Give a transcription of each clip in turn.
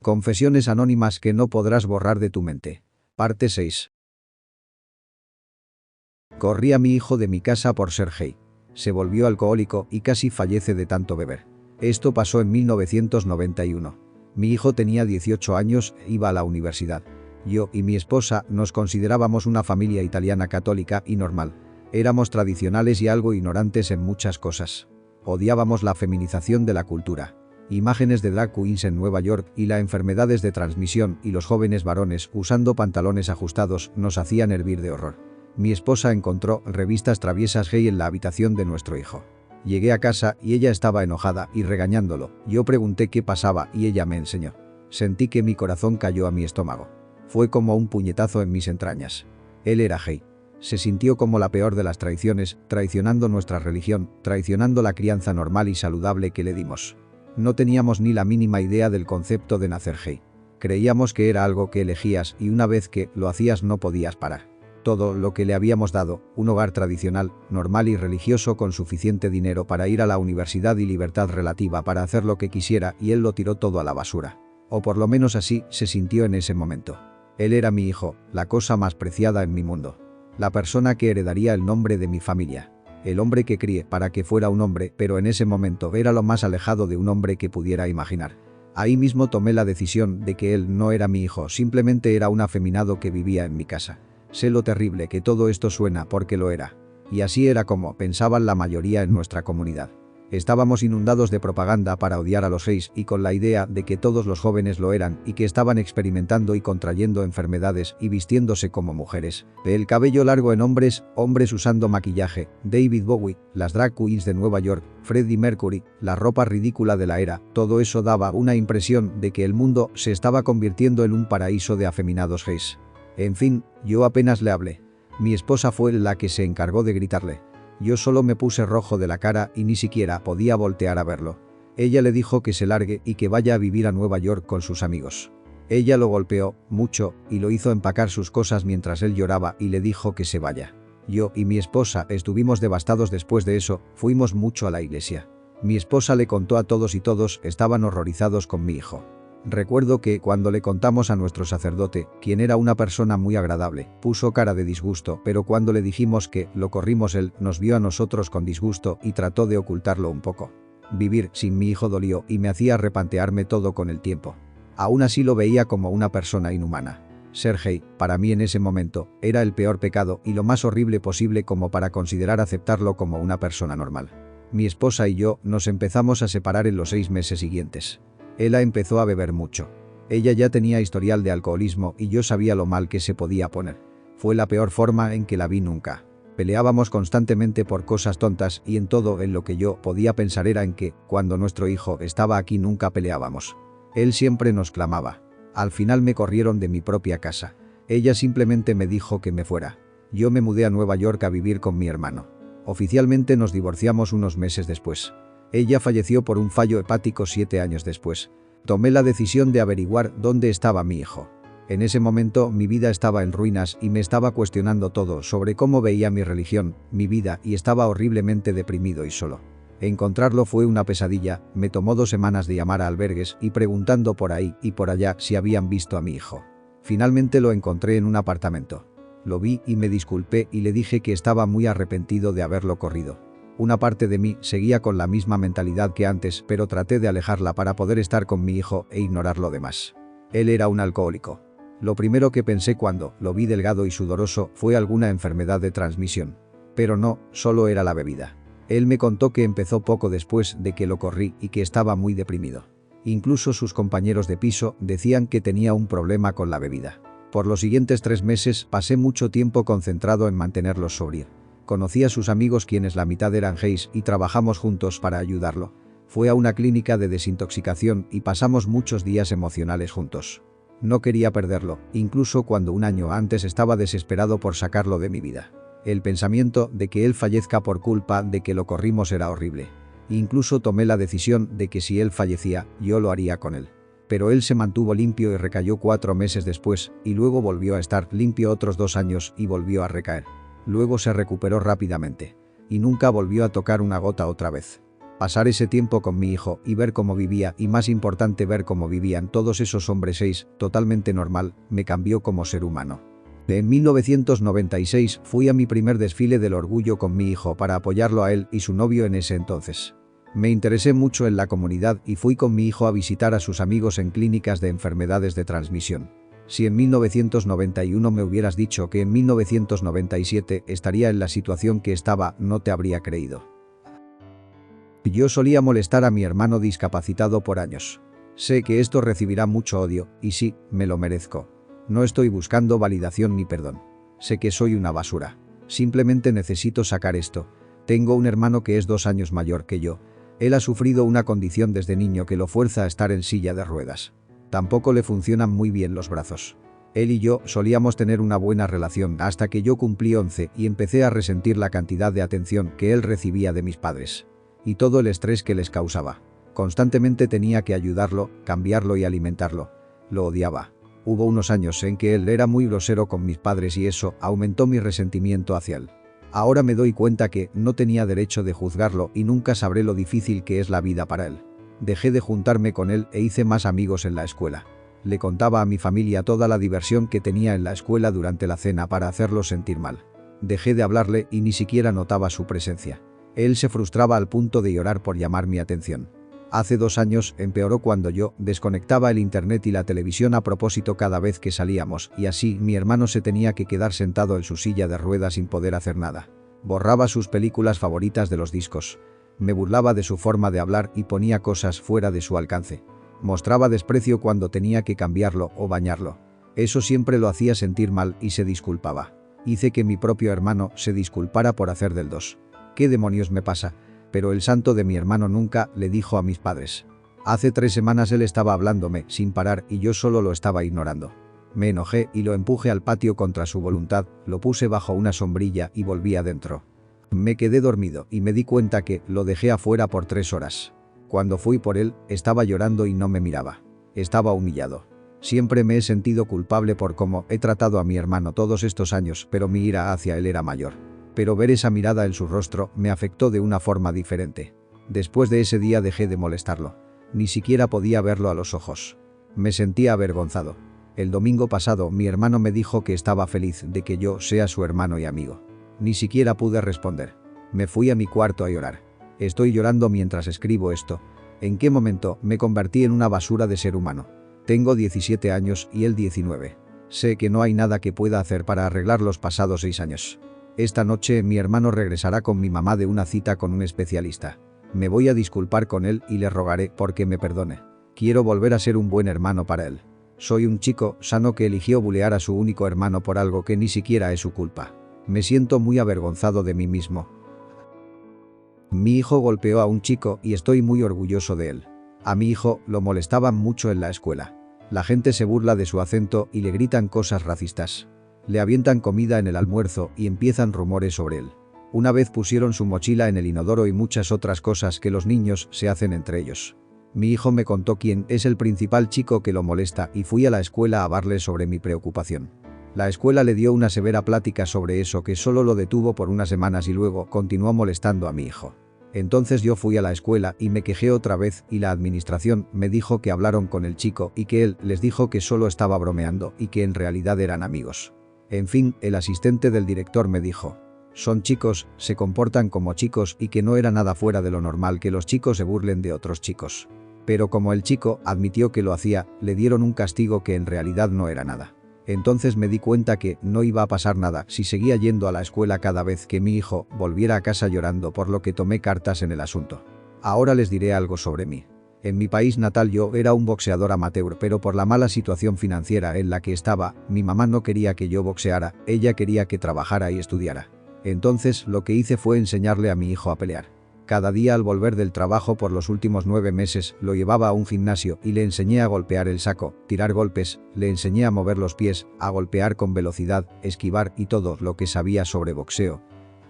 Confesiones anónimas que no podrás borrar de tu mente. Parte 6. Corrí a mi hijo de mi casa por ser gay. Se volvió alcohólico y casi fallece de tanto beber. Esto pasó en 1991. Mi hijo tenía 18 años e iba a la universidad. Yo y mi esposa nos considerábamos una familia italiana católica y normal. Éramos tradicionales y algo ignorantes en muchas cosas. Odiábamos la feminización de la cultura. Imágenes de drag queens en Nueva York y las enfermedades de transmisión y los jóvenes varones usando pantalones ajustados nos hacían hervir de horror. Mi esposa encontró revistas traviesas gay en la habitación de nuestro hijo. Llegué a casa y ella estaba enojada y regañándolo. Yo pregunté qué pasaba y ella me enseñó. Sentí que mi corazón cayó a mi estómago. Fue como un puñetazo en mis entrañas. Él era gay. Se sintió como la peor de las traiciones, traicionando nuestra religión, traicionando la crianza normal y saludable que le dimos. No teníamos ni la mínima idea del concepto de nacer gay. Creíamos que era algo que elegías y una vez que lo hacías no podías parar. Todo lo que le habíamos dado, un hogar tradicional, normal y religioso con suficiente dinero para ir a la universidad y libertad relativa para hacer lo que quisiera y él lo tiró todo a la basura. O por lo menos así se sintió en ese momento. Él era mi hijo, la cosa más preciada en mi mundo. La persona que heredaría el nombre de mi familia. El hombre que crié para que fuera un hombre, pero en ese momento era lo más alejado de un hombre que pudiera imaginar. Ahí mismo tomé la decisión de que él no era mi hijo, simplemente era un afeminado que vivía en mi casa. Sé lo terrible que todo esto suena porque lo era. Y así era como pensaban la mayoría en nuestra comunidad. Estábamos inundados de propaganda para odiar a los gays y con la idea de que todos los jóvenes lo eran y que estaban experimentando y contrayendo enfermedades y vistiéndose como mujeres. El cabello largo en hombres, hombres usando maquillaje, David Bowie, las drag queens de Nueva York, Freddie Mercury, la ropa ridícula de la era, todo eso daba una impresión de que el mundo se estaba convirtiendo en un paraíso de afeminados gays. En fin, yo apenas le hablé. Mi esposa fue la que se encargó de gritarle. Yo solo me puse rojo de la cara y ni siquiera podía voltear a verlo. Ella le dijo que se largue y que vaya a vivir a Nueva York con sus amigos. Ella lo golpeó mucho y lo hizo empacar sus cosas mientras él lloraba y le dijo que se vaya. Yo y mi esposa estuvimos devastados después de eso, fuimos mucho a la iglesia. Mi esposa le contó a todos y todos estaban horrorizados con mi hijo. Recuerdo que cuando le contamos a nuestro sacerdote, quien era una persona muy agradable, puso cara de disgusto, pero cuando le dijimos que lo corrimos él nos vio a nosotros con disgusto y trató de ocultarlo un poco. Vivir sin mi hijo dolió y me hacía replantearme todo con el tiempo. Aún así lo veía como una persona inhumana. Ser gay, para mí en ese momento, era el peor pecado y lo más horrible posible como para considerar aceptarlo como una persona normal. Mi esposa y yo nos empezamos a separar en los 6 meses siguientes. Ella empezó a beber mucho. Ella ya tenía historial de alcoholismo y yo sabía lo mal que se podía poner. Fue la peor forma en que la vi nunca. Peleábamos constantemente por cosas tontas y en todo en lo que yo podía pensar era en que, cuando nuestro hijo estaba aquí nunca peleábamos. Él siempre nos clamaba. Al final me corrieron de mi propia casa. Ella simplemente me dijo que me fuera. Yo me mudé a Nueva York a vivir con mi hermano. Oficialmente nos divorciamos unos meses después. Ella falleció por un fallo hepático 7 años después. Tomé la decisión de averiguar dónde estaba mi hijo. En ese momento mi vida estaba en ruinas y me estaba cuestionando todo sobre cómo veía mi religión, mi vida y estaba horriblemente deprimido y solo. Encontrarlo fue una pesadilla, me tomó 2 semanas de llamar a albergues y preguntando por ahí y por allá si habían visto a mi hijo. Finalmente lo encontré en un apartamento. Lo vi y me disculpé y le dije que estaba muy arrepentido de haberlo corrido. Una parte de mí seguía con la misma mentalidad que antes, pero traté de alejarla para poder estar con mi hijo e ignorar lo demás. Él era un alcohólico. Lo primero que pensé cuando lo vi delgado y sudoroso fue alguna enfermedad de transmisión. Pero no, solo era la bebida. Él me contó que empezó poco después de que lo corrí y que estaba muy deprimido. Incluso sus compañeros de piso decían que tenía un problema con la bebida. Por los siguientes 3 meses pasé mucho tiempo concentrado en mantenerlo sobrio. Conocí a sus amigos quienes la mitad eran gays y trabajamos juntos para ayudarlo. Fue a una clínica de desintoxicación y pasamos muchos días emocionales juntos. No quería perderlo, incluso cuando un año antes estaba desesperado por sacarlo de mi vida. El pensamiento de que él fallezca por culpa de que lo corrimos era horrible. Incluso tomé la decisión de que si él fallecía, yo lo haría con él. Pero él se mantuvo limpio y recayó 4 meses después, y luego volvió a estar limpio otros 2 años y volvió a recaer. Luego se recuperó rápidamente. Y nunca volvió a tocar una gota otra vez. Pasar ese tiempo con mi hijo y ver cómo vivía y más importante ver cómo vivían todos esos hombres totalmente normal, me cambió como ser humano. En 1996 fui a mi primer desfile del orgullo con mi hijo para apoyarlo a él y su novio en ese entonces. Me interesé mucho en la comunidad y fui con mi hijo a visitar a sus amigos en clínicas de enfermedades de transmisión. Si en 1991 me hubieras dicho que en 1997 estaría en la situación que estaba, no te habría creído. Yo solía molestar a mi hermano discapacitado por años. Sé que esto recibirá mucho odio, y sí, me lo merezco. No estoy buscando validación ni perdón. Sé que soy una basura. Simplemente necesito sacar esto. Tengo un hermano que es 2 años mayor que yo. Él ha sufrido una condición desde niño que lo fuerza a estar en silla de ruedas. Tampoco le funcionan muy bien los brazos. Él y yo solíamos tener una buena relación hasta que yo cumplí 11 y empecé a resentir la cantidad de atención que él recibía de mis padres. Y todo el estrés que les causaba. Constantemente tenía que ayudarlo, cambiarlo y alimentarlo. Lo odiaba. Hubo unos años en que él era muy grosero con mis padres y eso aumentó mi resentimiento hacia él. Ahora me doy cuenta que no tenía derecho de juzgarlo y nunca sabré lo difícil que es la vida para él. Dejé de juntarme con él e hice más amigos en la escuela. Le contaba a mi familia toda la diversión que tenía en la escuela durante la cena para hacerlo sentir mal. Dejé de hablarle y ni siquiera notaba su presencia. Él se frustraba al punto de llorar por llamar mi atención. Hace 2 años empeoró cuando yo desconectaba el internet y la televisión a propósito cada vez que salíamos y así mi hermano se tenía que quedar sentado en su silla de ruedas sin poder hacer nada. Borraba sus películas favoritas de los discos. Me burlaba de su forma de hablar y ponía cosas fuera de su alcance. Mostraba desprecio cuando tenía que cambiarlo o bañarlo. Eso siempre lo hacía sentir mal y se disculpaba. Hice que mi propio hermano se disculpara por hacer del 2. ¿Qué demonios me pasa? Pero el santo de mi hermano nunca le dijo a mis padres. Hace 3 semanas él estaba hablándome sin parar y yo solo lo estaba ignorando. Me enojé y lo empujé al patio contra su voluntad, lo puse bajo una sombrilla y volví adentro. Me quedé dormido y me di cuenta que lo dejé afuera por 3 horas. Cuando fui por él, estaba llorando y no me miraba. Estaba humillado. Siempre me he sentido culpable por cómo he tratado a mi hermano todos estos años, pero mi ira hacia él era mayor. Pero ver esa mirada en su rostro me afectó de una forma diferente. Después de ese día dejé de molestarlo. Ni siquiera podía verlo a los ojos. Me sentía avergonzado. El domingo pasado mi hermano me dijo que estaba feliz de que yo sea su hermano y amigo. Ni siquiera pude responder. Me fui a mi cuarto a llorar. Estoy llorando mientras escribo esto. ¿En qué momento me convertí en una basura de ser humano? Tengo 17 años y él 19. Sé que no hay nada que pueda hacer para arreglar los pasados 6 años. Esta noche mi hermano regresará con mi mamá de una cita con un especialista. Me voy a disculpar con él y le rogaré porque me perdone. Quiero volver a ser un buen hermano para él. Soy un chico sano que eligió bulear a su único hermano por algo que ni siquiera es su culpa. Me siento muy avergonzado de mí mismo. Mi hijo golpeó a un chico y estoy muy orgulloso de él. A mi hijo lo molestaban mucho en la escuela. La gente se burla de su acento y le gritan cosas racistas. Le avientan comida en el almuerzo y empiezan rumores sobre él. Una vez pusieron su mochila en el inodoro y muchas otras cosas que los niños se hacen entre ellos. Mi hijo me contó quién es el principal chico que lo molesta y fui a la escuela a hablarle sobre mi preocupación. La escuela le dio una severa plática sobre eso que solo lo detuvo por unas semanas y luego continuó molestando a mi hijo. Entonces yo fui a la escuela y me quejé otra vez y la administración me dijo que hablaron con el chico y que él les dijo que solo estaba bromeando y que en realidad eran amigos. En fin, el asistente del director me dijo: son chicos, se comportan como chicos y que no era nada fuera de lo normal que los chicos se burlen de otros chicos. Pero como el chico admitió que lo hacía, le dieron un castigo que en realidad no era nada. Entonces me di cuenta que no iba a pasar nada si seguía yendo a la escuela cada vez que mi hijo volviera a casa llorando, por lo que tomé cartas en el asunto. Ahora les diré algo sobre mí. En mi país natal yo era un boxeador amateur, pero por la mala situación financiera en la que estaba, mi mamá no quería que yo boxeara, ella quería que trabajara y estudiara. Entonces lo que hice fue enseñarle a mi hijo a pelear. Cada día al volver del trabajo por los últimos 9 meses lo llevaba a un gimnasio y le enseñé a golpear el saco, tirar golpes, le enseñé a mover los pies, a golpear con velocidad, esquivar y todo lo que sabía sobre boxeo.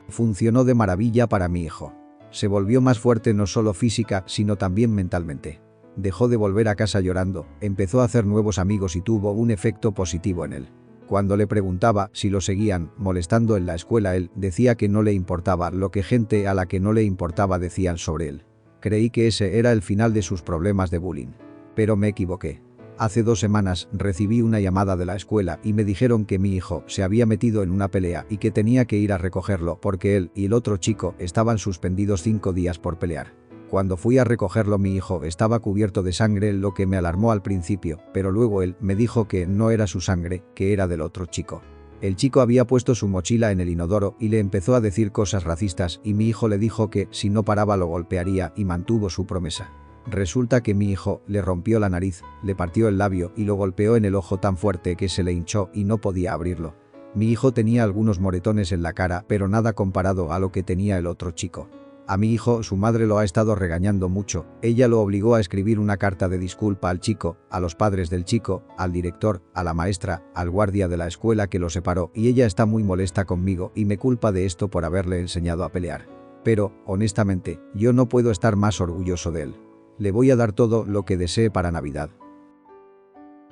Funcionó de maravilla para mi hijo. Se volvió más fuerte no solo física sino también mentalmente. Dejó de volver a casa llorando, empezó a hacer nuevos amigos y tuvo un efecto positivo en él. Cuando le preguntaba si lo seguían molestando en la escuela, él decía que no le importaba lo que gente a la que no le importaba decían sobre él. Creí que ese era el final de sus problemas de bullying. Pero me equivoqué. Hace 2 semanas recibí una llamada de la escuela y me dijeron que mi hijo se había metido en una pelea y que tenía que ir a recogerlo porque él y el otro chico estaban suspendidos 5 días por pelear. Cuando fui a recogerlo mi hijo estaba cubierto de sangre, lo que me alarmó al principio, pero luego él me dijo que no era su sangre, que era del otro chico. El chico había puesto su mochila en el inodoro y le empezó a decir cosas racistas y mi hijo le dijo que si no paraba lo golpearía y mantuvo su promesa. Resulta que mi hijo le rompió la nariz, le partió el labio y lo golpeó en el ojo tan fuerte que se le hinchó y no podía abrirlo. Mi hijo tenía algunos moretones en la cara, pero nada comparado a lo que tenía el otro chico. A mi hijo su madre lo ha estado regañando mucho, ella lo obligó a escribir una carta de disculpa al chico, a los padres del chico, al director, a la maestra, al guardia de la escuela que lo separó y ella está muy molesta conmigo y me culpa de esto por haberle enseñado a pelear. Pero, honestamente, yo no puedo estar más orgulloso de él. Le voy a dar todo lo que desee para Navidad.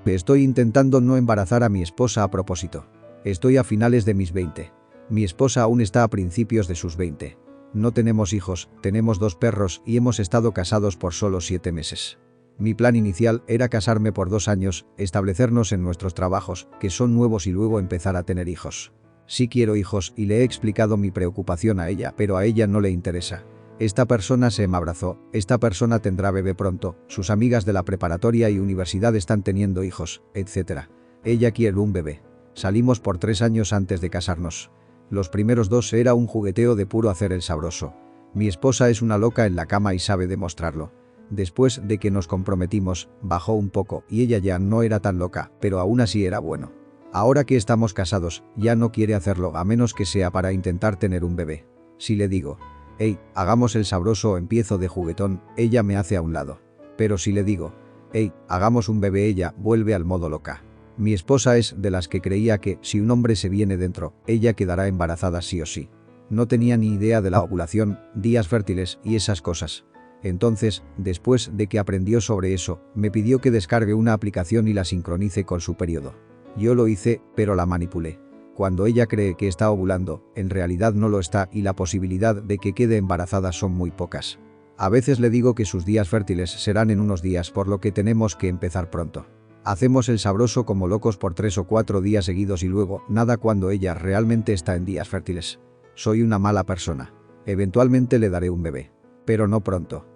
Estoy intentando no embarazar a mi esposa a propósito. Estoy a finales de mis 20. Mi esposa aún está a principios de sus 20. No tenemos hijos, tenemos 2 perros y hemos estado casados por solo 7 meses. Mi plan inicial era casarme por 2 años, establecernos en nuestros trabajos, que son nuevos y luego empezar a tener hijos. Sí quiero hijos y le he explicado mi preocupación a ella, pero a ella no le interesa. Esta persona se me abrazó, esta persona tendrá bebé pronto, sus amigas de la preparatoria y universidad están teniendo hijos, etc. Ella quiere un bebé. Salimos por 3 años antes de casarnos. Los primeros 2 era un jugueteo de puro hacer el sabroso. Mi esposa es una loca en la cama y sabe demostrarlo. Después de que nos comprometimos, bajó un poco y ella ya no era tan loca, pero aún así era bueno. Ahora que estamos casados, ya no quiere hacerlo a menos que sea para intentar tener un bebé. Si le digo, hey, hagamos el sabroso o empiezo de juguetón, ella me hace a un lado. Pero si le digo, hey, hagamos un bebé, ella vuelve al modo loca. Mi esposa es de las que creía que si un hombre se viene dentro, ella quedará embarazada sí o sí. No tenía ni idea de la ovulación, días fértiles y esas cosas. Entonces, después de que aprendió sobre eso, me pidió que descargue una aplicación y la sincronice con su periodo. Yo lo hice, pero la manipulé. Cuando ella cree que está ovulando, en realidad no lo está y la posibilidad de que quede embarazada son muy pocas. A veces le digo que sus días fértiles serán en unos días, por lo que tenemos que empezar pronto. Hacemos el sabroso como locos por 3 o 4 días seguidos y luego nada cuando ella realmente está en días fértiles. Soy una mala persona. Eventualmente le daré un bebé. Pero no pronto.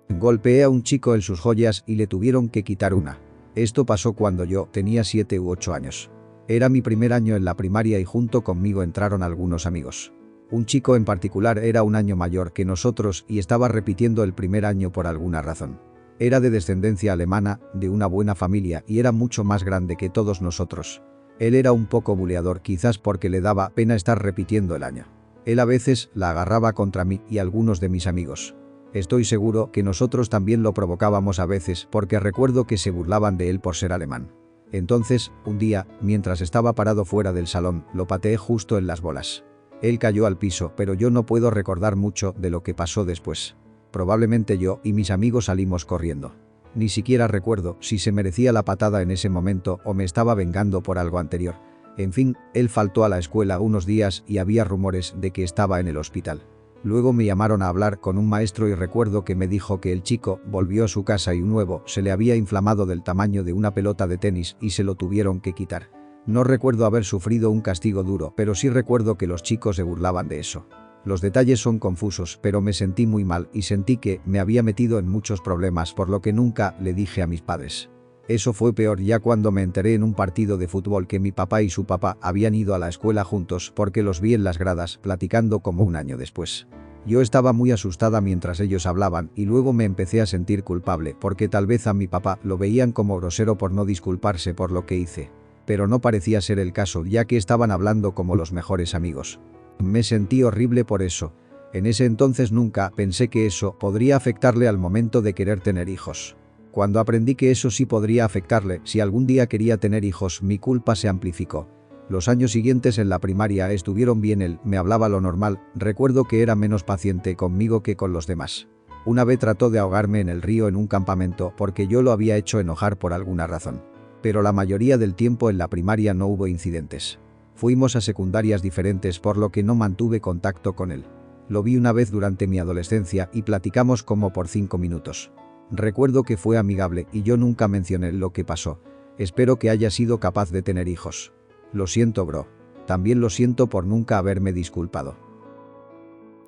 Golpeé a un chico en sus joyas y le tuvieron que quitar una. Esto pasó cuando yo tenía 7 u 8 años. Era mi primer año en la primaria y junto conmigo entraron algunos amigos. Un chico en particular era un año mayor que nosotros y estaba repitiendo el primer año por alguna razón. Era de descendencia alemana, de una buena familia y era mucho más grande que todos nosotros. Él era un poco buleador, quizás porque le daba pena estar repitiendo el año. Él a veces la agarraba contra mí y algunos de mis amigos. Estoy seguro que nosotros también lo provocábamos a veces porque recuerdo que se burlaban de él por ser alemán. Entonces, un día, mientras estaba parado fuera del salón, lo pateé justo en las bolas. Él cayó al piso, pero yo no puedo recordar mucho de lo que pasó después. Probablemente yo y mis amigos salimos corriendo. Ni siquiera recuerdo si se merecía la patada en ese momento o me estaba vengando por algo anterior. En fin, él faltó a la escuela unos días y había rumores de que estaba en el hospital. Luego me llamaron a hablar con un maestro y recuerdo que me dijo que el chico volvió a su casa y un huevo se le había inflamado del tamaño de una pelota de tenis y se lo tuvieron que quitar. No recuerdo haber sufrido un castigo duro, pero sí recuerdo que los chicos se burlaban de eso. Los detalles son confusos, pero me sentí muy mal y sentí que me había metido en muchos problemas, por lo que nunca le dije a mis padres. Eso fue peor ya cuando me enteré en un partido de fútbol que mi papá y su papá habían ido a la escuela juntos porque los vi en las gradas platicando como un año después. Yo estaba muy asustada mientras ellos hablaban y luego me empecé a sentir culpable porque tal vez a mi papá lo veían como grosero por no disculparse por lo que hice. Pero no parecía ser el caso ya que estaban hablando como los mejores amigos. Me sentí horrible por eso. En ese entonces nunca pensé que eso podría afectarle al momento de querer tener hijos. Cuando aprendí que eso sí podría afectarle si algún día quería tener hijos, mi culpa se amplificó. Los años siguientes en la primaria estuvieron bien, él me hablaba lo normal, recuerdo que era menos paciente conmigo que con los demás. Una vez trató de ahogarme en el río en un campamento porque yo lo había hecho enojar por alguna razón. Pero la mayoría del tiempo en la primaria no hubo incidentes. Fuimos a secundarias diferentes por lo que no mantuve contacto con él. Lo vi una vez durante mi adolescencia y platicamos como por 5 minutos. Recuerdo que fue amigable y yo nunca mencioné lo que pasó. Espero que haya sido capaz de tener hijos. Lo siento, bro. También lo siento por nunca haberme disculpado.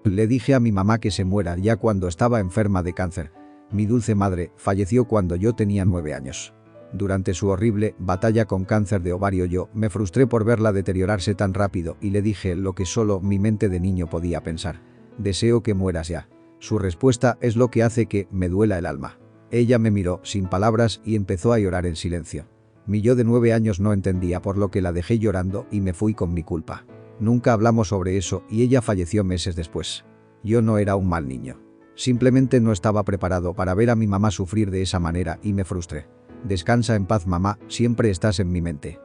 Le dije a mi mamá que se muera ya cuando estaba enferma de cáncer. Mi dulce madre falleció cuando yo tenía 9 años. Durante su horrible batalla con cáncer de ovario yo me frustré por verla deteriorarse tan rápido y le dije lo que solo mi mente de niño podía pensar. Deseo que mueras ya. Su respuesta es lo que hace que me duela el alma. Ella me miró sin palabras y empezó a llorar en silencio. Mi yo de 9 años no entendía por lo que la dejé llorando y me fui con mi culpa. Nunca hablamos sobre eso y ella falleció meses después. Yo no era un mal niño. Simplemente no estaba preparado para ver a mi mamá sufrir de esa manera y me frustré. Descansa en paz, mamá, siempre estás en mi mente.